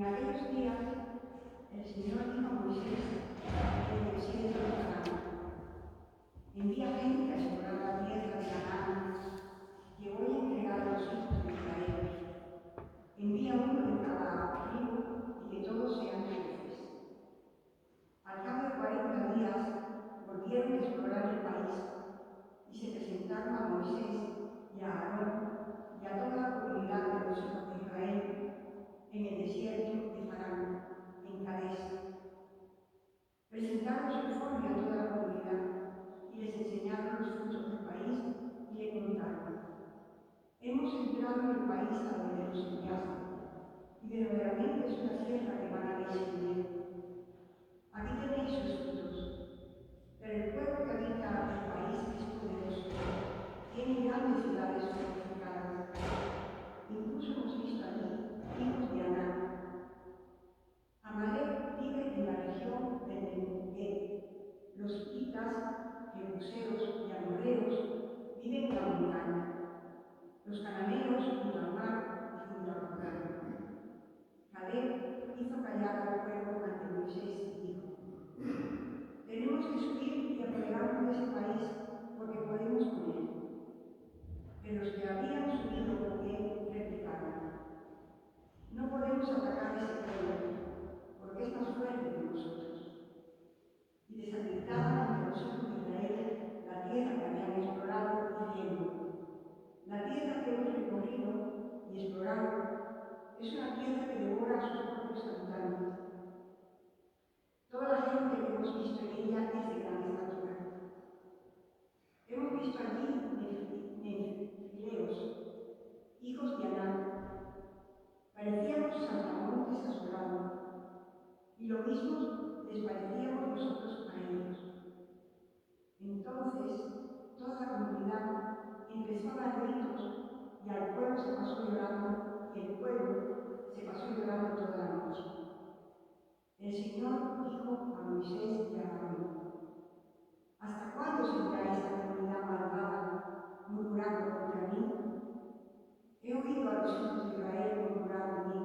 En aquellos días, el Señor dijo a Moisés en el desierto de Canaán: envía gente a explorar la tierra de Canaán, que voy a entregar a los hijos de Israel. Envía uno de cada tribu y que todos sean jefes. Al cabo de 40 días, volvieron a explorar el país y se presentaron a Moisés y a Aarón y a toda la comunidad de los hijos de Israel en el desierto de Parán, en Cades. Presentaron su informe a toda la comunidad y les enseñaron los frutos del país y le contaron: hemos entrado en el país a donde nos enviaste, y verdaderamente es una tierra que van a descender. Aquí tenéis sus frutos, pero el pueblo que habita el país es poderoso, tiene grandes ciudades fortificadas. Incluso hemos visto allí hijos de Aná. Amalek vive en la región del Negev. Los hititas, jebuseos y amorreos viven en la montaña. Los cananeos junto al mar y junto al Jordán. Caleb hizo callar al pueblo ante Moisés y dijo: tenemos que subir y apoderarnos de ese país, porque podemos con él. Pero los que habían subido con él replicaron: no podemos atacar ese pueblo, porque es más fuerte que nosotros. Y desacreditaban ante los hijos de Israel la tierra que habían explorado, diciendo: la tierra que hemos recorrido y explorado es una tierra que devora a sus propios habitantes. Toda la gente que hemos visto en ella es de gran estatura. Hemos visto allí nefileos, hijos de Aná. Parecíamos saltamontes a su lado, y lo mismo les parecíamos nosotros a ellos. Entonces toda la comunidad empezó a dar gritos, y al pueblo se pasó llorando, y el pueblo se pasó llorando toda la noche. El Señor dijo a Moisés y a Aarón: ¿hasta cuándo seguirá esta comunidad malvada murmurando contra mí? He oído a los hijos de Israel murmurar de mí.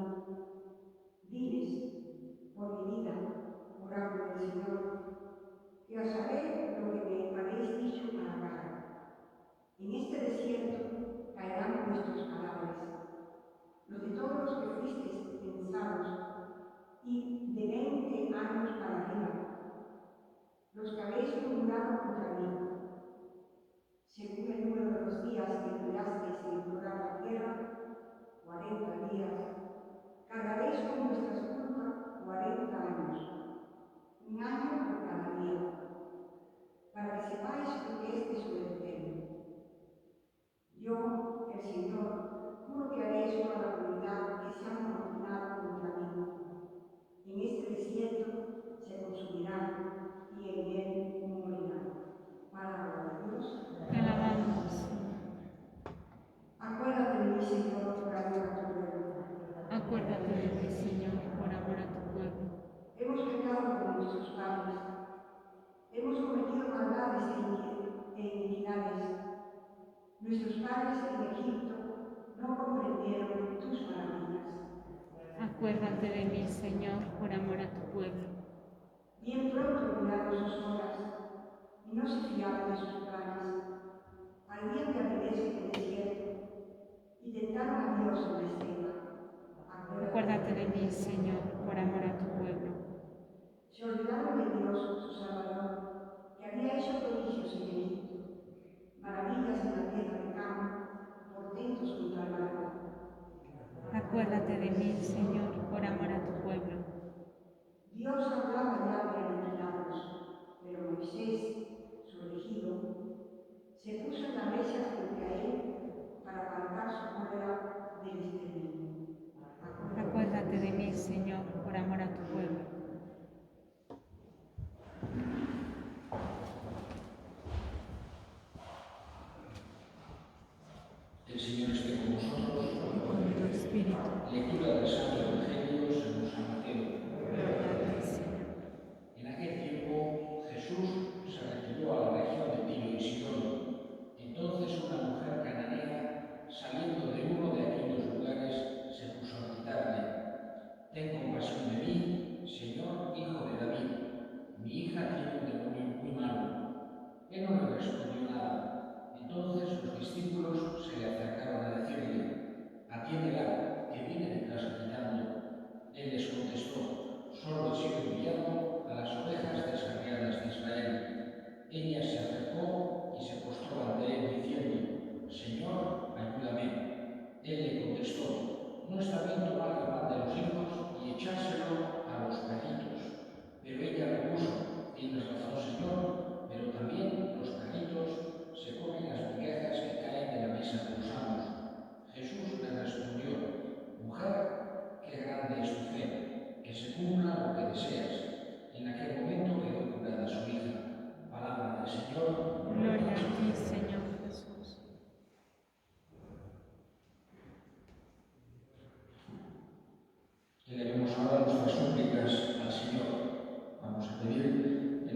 Diles, por mi vida, oráculo del Señor, que os haré lo que me habéis dicho a la cara. En este desierto caerán vuestros cadáveres, los de todos los que fuisteis censados, y de 20 años para arriba, los que habéis murmurado contra mí. Según el número de los días que durasteis en explorar la tierra, 40 días, cargaréis con vuestras culpas 40 años, un año por cada día, para que sepáis lo que es desobedecerme. Yo, el Señor, juro que haré eso a la comunidad que se ha amotinado contra mí. En este desierto se consumirán y en él morirán. Palabra de Dios. Te alabamos. Acuérdate de mí, Señor, por amor a tu pueblo. Acuérdate de mí, Señor, por amor a tu pueblo. Hemos pecado con nuestros padres. Hemos cometido maldades e iniquidades. Nuestros padres en Egipto no comprendieron tus maravillas. Acuérdate de mí, Señor, por amor a tu pueblo. Bien pronto olvidaron sus obras y no se fiaban de sus planes. Ardían de avidez en el desierto y tentaron a Dios en la estepa. Acuérdate de mí, Señor, por amor a tu pueblo. Se olvidaron de Dios, su Salvador, que había hecho prodigios en Egipto, maravillas en la tierra de Cam, portentos junto al mar. Acuérdate de mí, Señor, por amor a tu pueblo. Dios hablaba ya de aniquilarlos, pero Moisés, su elegido, se puso en la brecha frente a él para apartar su cólera del exterminio. Acuérdate de mí, Señor, por amor a tu pueblo. El Señor esté con vosotros. Y con tu espíritu. Lectura del Santo Evangelio según San Mateo. Gloria a ti, Señor. En aquel tiempo Jesús se retiró a la región de Tiro y Sidón. Entonces una mujer cananea, saliendo de uno de aquellos lugares, se puso a gritarle: ten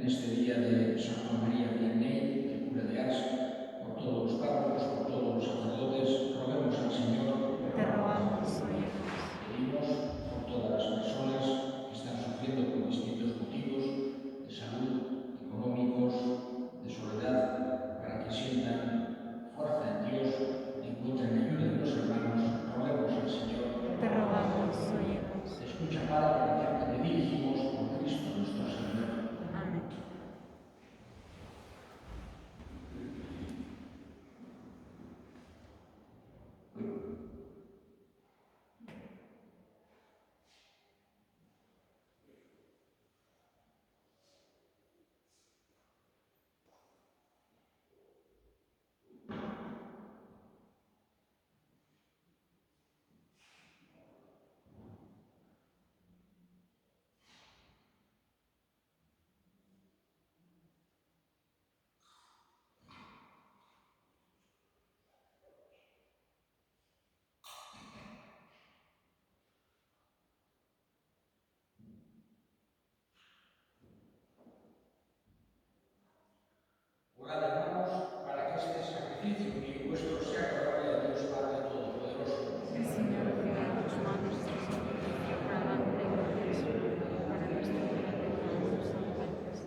este día de San Juan María Vianney, el cura de Ars, por todos los párrocos, por todos los sacerdotes, roguemos al Señor. Te rogamos, óyenos. Pedimos por todas las personas que están sufriendo por distintos motivos de salud, económicos, de soledad, para que sientan fuerza en Dios, encuentren ayuda en los hermanos. Roguemos al Señor. Te rogamos, óyenos. Escucha, Padre, la oración que te dirigimos por Cristo nuestro Señor. Amén. Orad, hermanos, para que este sacrificio mío y vuestro sea agradable a Dios Padre Todopoderoso. El Señor reciba en tus manos este sacrificio para la gloria y gloria de su nombre, para nuestra vida y para sus santos.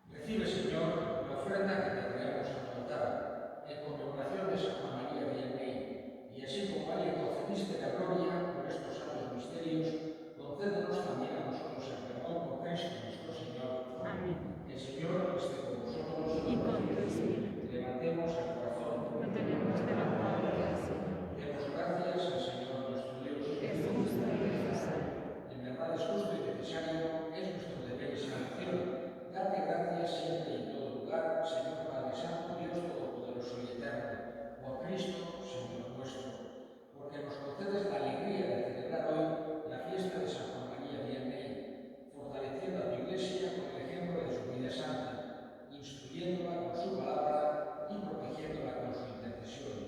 Recibe, Señor, la ofrenda que te traemos a tu altar, en conmemoración de San Juan María Vianney, y así como al que concediste la gloria por estos santos misterios, concédenos también a nosotros el perdón por Cristo nuestro Señor. Amén. El Señor esté con vosotros. Y con tu espíritu. Levantemos el corazón. Lo tenemos levantado hacia el Señor. Demos gracias al Señor nuestro Dios. Es justo y necesario. En verdad es justo y necesario, es nuestro deber y salvación. Darte gracias siempre y en todo lugar, Señor Padre Santo, Dios Todopoderoso y Eterno, por Cristo, Señor nuestro, porque nos concedes la alegría de celebrar hoy la fiesta de San Juan María Vianney, fortaleciendo a tu Iglesia con el ejemplo de su vida santa, instruyéndola con su palabra y protegiéndola con su intercesión.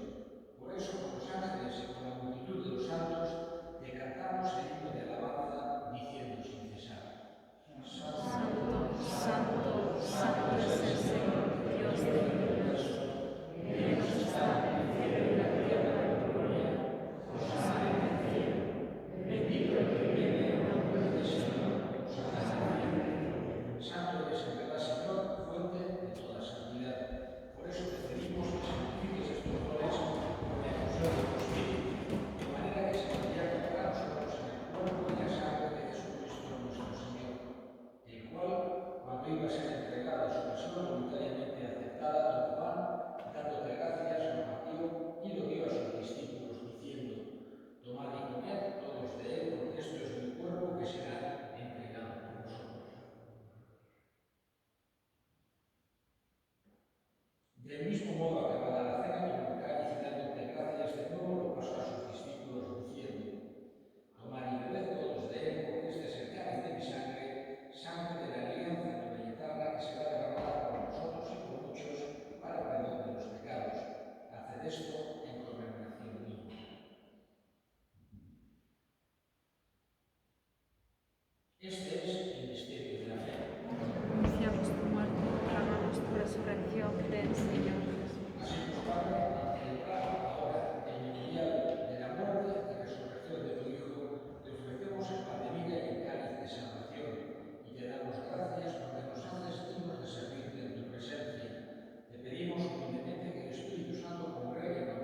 Por eso, con los ángeles y con la multitud de los santos, te cantamos el himno de alabanza, diciendo sin cesar: Santo, santo, santo es el Señor, Dios del universo. Llenos está el cielo y la tierra de tu gloria. Hosana en el cielo. Bendito el que viene en nombre del Señor. Hosana en el cielo. Santo eres en verdad, Señor, fuente de toda santidad. Por eso te pedimos que santifiques estos dones con la efusión de tu Espíritu, de manera que se conviertan para nosotros en el cuerpo y la sangre de Jesucristo nuestro Señor, el cual, cuando iba a ser entregado a su pasión voluntariamente aceptada, tomó pan, dándote gracias, lo partió y lo dio a sus discípulos, diciendo: tomad y comed todos de él, porque esto es mi cuerpo que será entregado por vosotros. Del mismo modo, acabada la cena, tomó el cáliz y dándote gracias de nuevo, lo pasó a sus discípulos, diciendo: tomad y bebed todos de él, porque este es el cáliz de mi sangre, sangre de la alianza nueva y eterna, que será derramada por nosotros y por muchos para perdón de los pecados. Haced esto en conmemoración mía. Este es el misterio de la fe. Anunciamos tu muerte, proclamamos tu resurrección. Ven, Señor Jesús. Así pues, Padre, al celebrar ahora el memorial de la muerte y resurrección de tu Hijo, te ofrecemos el pan de vida y el cáliz de salvación, y te damos gracias porque nos haces dignos de servirte en tu presencia. Te pedimos humildemente que el Espíritu Santo congregue en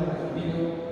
hemos recibido